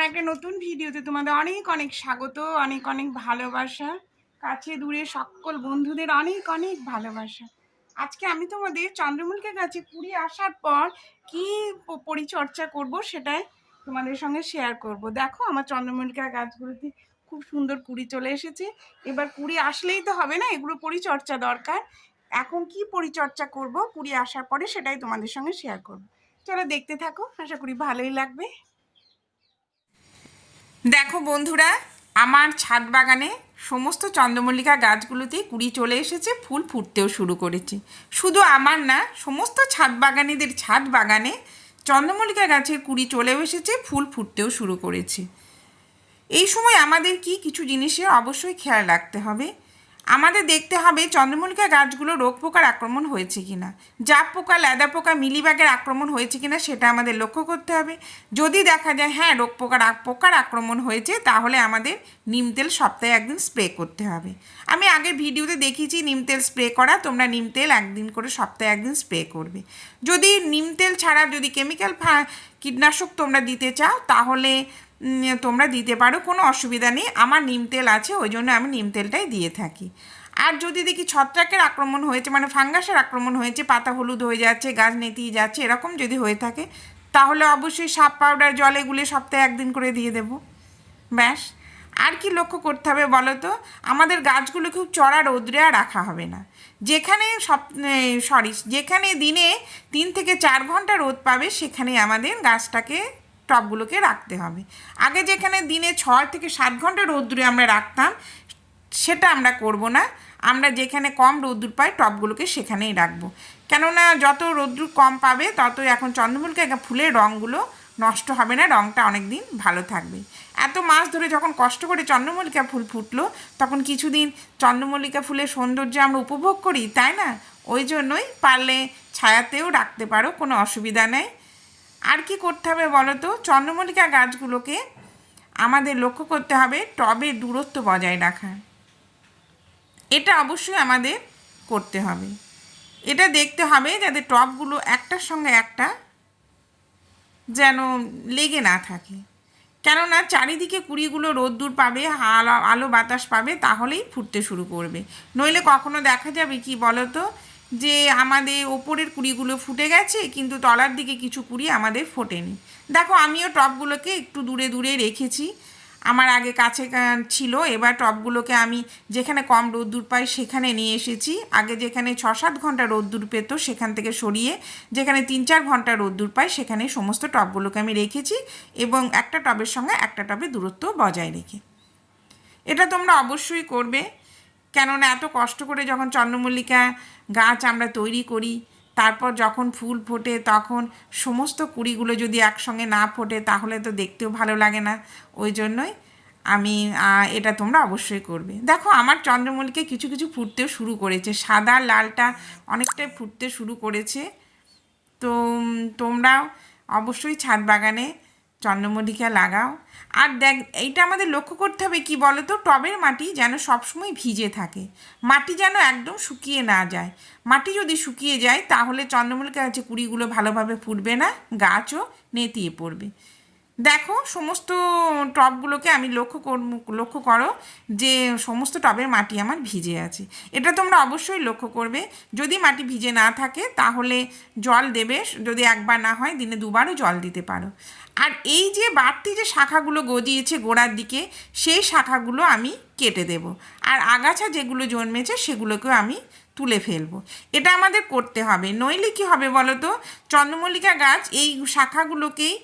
আমার একটা নতুন ভিডিওতে তোমাদের অনেক অনেক স্বাগত, অনেক অনেক ভালোবাসা। কাছে দূরে সকল বন্ধুদের অনেক অনেক ভালোবাসা। আজকে আমি তোমাদের চন্দ্রমল্লিকা গাছে কুড়ি আসার পর কি পরিচর্যা করব সেটাই তোমাদের সঙ্গে শেয়ার করব। দেখো আমার চন্দ্রমল্লিকা গাছগুলোতে খুব সুন্দর কুড়ি চলে এসেছে। এবার কুড়ি আসলেই তো হবে না, এগুলো পরিচর্যা দরকার। এখন কি পরিচর্যা করব কুড়ি আসার পরে সেটাই তোমাদের সঙ্গে শেয়ার করব। চলো দেখতে থাকো, আশা করি ভালোই লাগবে। দেখো বন্ধুরা, আমার ছাদ বাগানে সমস্ত চন্দ্রমল্লিকা গাছগুলোতে কুড়ি চলে এসেছে, ফুল ফুটতেও শুরু করেছে। শুধু আমার না, সমস্ত ছাদ বাগানীদের ছাদ বাগানে চন্দ্রমল্লিকা গাছের কুড়ি চলেও এসেছে, ফুল ফুটতেও শুরু করেছে। এই সময় আমাদের কিছু জিনিসের অবশ্যই খেয়াল রাখতে হবে। আমাদের দেখতে হবে চন্দ্রমল্লিকা গাছগুলো রোগ পোকার আক্রমণ হয়েছে কিনা, জাপ পোকা, লেদা পোকা, মিলিবাগের আক্রমণ হয়েছে কিনা সেটা আমাদের লক্ষ্য করতে হবে। যদি দেখা যায় হ্যাঁ রোগ পোকার আক্রমণ হয়েছে, তাহলে আমাদের নিম তেল সপ্তাহে একদিন স্প্রে করতে হবে। আমি আগের ভিডিওতে দেখিয়েছি নিম তেল স্প্রে করা, তোমরা নিম তেল একদিন করে সপ্তাহে একদিন স্প্রে করবে। যদি নিম তেল ছাড়া যদি কেমিক্যাল কীটনাশক তোমরা দিতে চাও তাহলে তোমরা দিতে পারো, কোনো অসুবিধা নেই। আমার নিম তেল আছে, ওই জন্য আমি নিম তেলটাই দিয়ে থাকি। আর যদি দেখি ছত্রাকের আক্রমণ হয়েছে, মানে ফাঙ্গাসের আক্রমণ হয়েছে, পাতা হলুদ হয়ে যাচ্ছে, গাছ নেতিয়ে যাচ্ছে, এরকম যদি হয়ে থাকে তাহলে অবশ্যই সাপ পাউডার জলে গুলে সপ্তাহে একদিন করে দিয়ে দেবো, ব্যাস। আর কি লক্ষ্য করতে হবে বলো তো, আমাদের গাছগুলো খুব চড়া রৌদ্রে আর রাখা হবে না। যেখানে দিনে 3 থেকে 4 ঘন্টা রোদ পাবে সেখানে আমাদের গাছটাকে, টবগুলোকে রাখতে হবে। আগে যেখানে দিনে 6 থেকে 7 ঘন্টা রৌদ্রে আমরা রাখতাম, সেটা আমরা করব না। আমরা যেখানে কম রোদ্দুর পাই টবগুলোকে সেখানেই রাখবো। কেননা যত রোদ্দুর কম পাবে ততই এখন চন্দ্রমল্লিকা ফুলের রঙগুলো নষ্ট হবে না, রঙটা অনেক দিন ভালো থাকবে। এত মাস ধরে যখন কষ্ট করে চন্দ্রমল্লিকা ফুল ফুটলো, তখন কিছুদিন চন্দ্রমল্লিকা ফুলের সৌন্দর্য আমরা উপভোগ করি, তাই না? ওই জন্যই পারলে ছায়াতেও রাখতে পারো, কোনো অসুবিধা নেই। আর কি করতে হবে বলো তো, চন্দ্রমল্লিকা গাছগুলোকে আমাদের লক্ষ্য করতে হবে টবের দূরত্ব বজায় রাখা। এটা অবশ্যই আমাদের করতে হবে। এটা দেখতে হবে যাতে টবগুলো একটার সঙ্গে একটা যেন লেগে না থাকে। কেননা চারিদিকে কুড়িগুলো রোদ্দুর পাবে, আলো বাতাস পাবে, তাহলেই ফুটতে শুরু করবে। নইলে কখনো দেখা যাবে কি বলো তো, যে আমাদের ওপরের কুড়িগুলো ফুটে গেছে কিন্তু তলার দিকে কিছু কুড়ি আমাদের ফোটেনি। দেখো আমিও টবগুলোকে একটু দূরে দূরে রেখেছি, আমার আগে কাছে ছিল, এবার টবগুলোকে আমি যেখানে কম রোদ্দুর পাই সেখানে নিয়ে এসেছি। আগে যেখানে 6-7 ঘন্টা রোদ্দুর পেতো সেখান থেকে সরিয়ে যেখানে 3-4 ঘন্টা রোদ্দুর পাই সেখানে সমস্ত টবগুলোকে আমি রেখেছি, এবং একটা টবের সঙ্গে একটা টবের দূরত্ব বজায় রেখে। এটা তোমরা অবশ্যই করবে, কেননা এত কষ্ট করে যখন চন্দ্রমল্লিকা গাছ আমরা তৈরি করি, তারপর যখন ফুল ফোটে তখন সমস্ত কুড়িগুলো যদি একসঙ্গে না ফোটে তাহলে তো দেখতেও ভালো লাগে না। ওই জন্যই আমি এটা তোমরা অবশ্যই করবে। দেখো আমার চন্দ্রমল্লিকা কিছু কিছু ফুটতেও শুরু করেছে, সাদা লালটা অনেকটাই ফুটতে শুরু করেছে। তো তোমরাও অবশ্যই ছাদ বাগানে চন্দ্রমল্লিকা লাগাও। আর এইটা আমাদের লক্ষ্য করতে হবে কি বলো তো, টবের মাটি যেন সবসময় ভিজে থাকে, মাটি যেন একদম শুকিয়ে না যায়। মাটি যদি শুকিয়ে যায় তাহলে চন্দ্রমল্লিকা গাছে কুড়িগুলো ভালোভাবে ফুটবে না, গাছও নেতিয়ে পড়বে। দেখো সমস্ত টবগুলোকে আমি লক্ষ্য করো যে সমস্ত টবের মাটি আমার ভিজে আছে। এটা তোমরা অবশ্যই লক্ষ্য করবে। যদি মাটি ভিজে না থাকে তাহলে জল দেবে, যদি একবার না হয় দিনে 2বারও জল দিতে পারো। আর এই যে বাড়তি যে শাখাগুলো গজিয়েছে গোড়ার দিকে, সেই শাখাগুলো আমি কেটে দেব, আর আগাছা যেগুলো জন্মেছে সেগুলোকেও আমি তুলে ফেলবো। এটা আমাদের করতে হবে, নইলে কী হবে বলো তো, চন্দ্রমল্লিকা গাছ এই শাখাগুলোকেই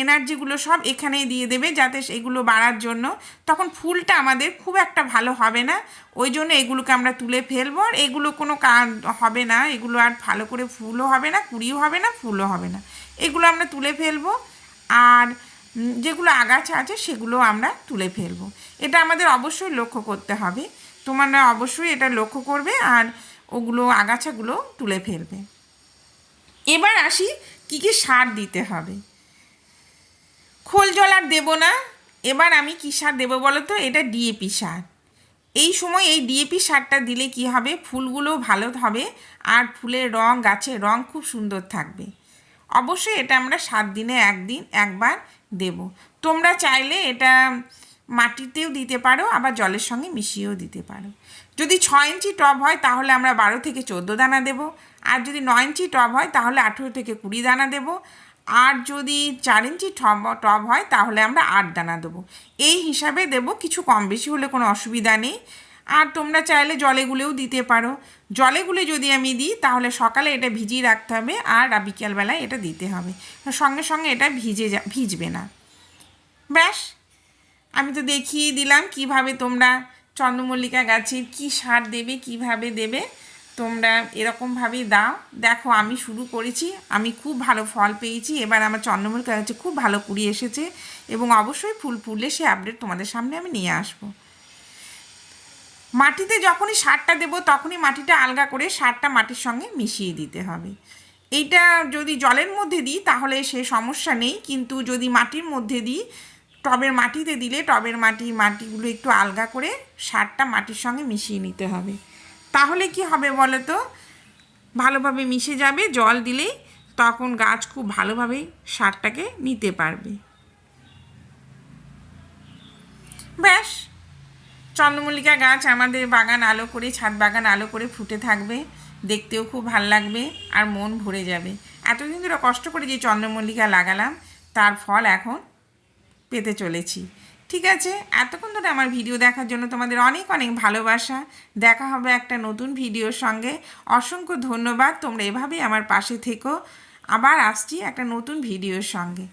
এনার্জিগুলো সব এখানেই দিয়ে দেবে যাতে এগুলো বাড়ার জন্য, তখন ফুলটা আমাদের খুব একটা ভালো হবে না। ওই জন্য এগুলোকে আমরা তুলে ফেলবো, আর এগুলো কোনো কাজ হবে না, এগুলো আর ভালো করে ফুলও হবে না, কুড়িও হবে না, ফুলও হবে না। এগুলো আমরা তুলে ফেলবো, আর যেগুলো আগাছা আছে সেগুলো আমরা তুলে ফেলবো। এটা আমাদের অবশ্যই লক্ষ্য করতে হবে, তোমরা অবশ্যই এটা লক্ষ্য করবে আর ওগুলো আগাছাগুলো তুলে ফেলবে। এবার আসি কী কী সার দিতে হবে। খোল জল আর দেবো না, এবার আমি কী সার দেবো বলো তো, এটা ডিএপি সার। এই সময় এই ডিএপি সারটা দিলে কি হবে, ফুলগুলো ভালো হবে আর ফুলের রং, গাছের রং খুব সুন্দর থাকবে। অবশ্যই এটা আমরা 7 দিনে একবার দেব। তোমরা চাইলে এটা মাটিতেও দিতে পারো, আবার জলের সঙ্গে মিশিয়েও দিতে পারো। যদি 6 ইঞ্চি টব হয় তাহলে আমরা 12 থেকে 14 দানা দেব, আর যদি 9 ইঞ্চি টব হয় তাহলে 18 থেকে 20 দানা দেব, আর যদি 4 ইঞ্চি টব হয় তাহলে আমরা 8 দানা দেবো। এই হিসাবে দেব, কিছু কম বেশি হলে কোনো অসুবিধা নেই। আর তোমরা চাইলে জলে গুলেও দিতে পারো। জলে গুলে যদি আমি দিই তাহলে সকালে এটা ভিজিয়ে রাখতে হবে, আর বিকেলবেলায় এটা দিতে হবে, সঙ্গে সঙ্গে এটা ভিজবে না। ব্যাস, আমি তো দেখিয়ে দিলাম কিভাবে তোমরা চন্দ্রমল্লিকা গাছের কী সার দেবে, কিভাবে দেবে। তোমরা এরকমভাবেই দাও। দেখো, আমি শুরু করেছি, আমি খুব ভালো ফল পেয়েছি। এবার আমার চন্দ্রমল্লিকা গাছে খুব ভালো কুড়ি এসেছে, এবং অবশ্যই ফুল ফুললে সে আপডেট তোমাদের সামনে আমি নিয়ে আসবো। মাটিতে যখনই সারটা দেবো তখনই মাটিটা আলগা করে সারটা মাটির সঙ্গে মিশিয়ে দিতে হবে। এইটা যদি জলের মধ্যে দিই তাহলে সে সমস্যা নেই, কিন্তু যদি মাটির মধ্যে দিই, টবের মাটিতে দিলে টবের মাটিগুলো একটু আলগা করে সারটা মাটির সঙ্গে মিশিয়ে নিতে হবে। তাহলে কি হবে বলো তো, ভালোভাবে মিশে যাবে। জল দিলেই তখন গাছ খুব ভালোভাবেই সারটাকে নিতে পারবে। ব্যাস, চন্দ্রমল্লিকা গাছ আমাদের বাগান আলো করে, ছাদ বাগান আলো করে ফুটে থাকবে, দেখতেও খুব ভাল লাগবে আর মন ভরে যাবে। এতদিন ধরে কষ্ট করে যে চন্দ্রমল্লিকা লাগালাম তার ফল এখন পেতে চলেছি। ঠিক আছে, এতক্ষণ ধরে আমার ভিডিও দেখার জন্য তোমাদের অনেক অনেক ভালোবাসা। দেখা হবে একটা নতুন ভিডিওর সঙ্গে। অসংখ্য ধন্যবাদ, তোমরা এভাবেই আমার পাশে থেকো। আবার আসছি একটা নতুন ভিডিওর সঙ্গে।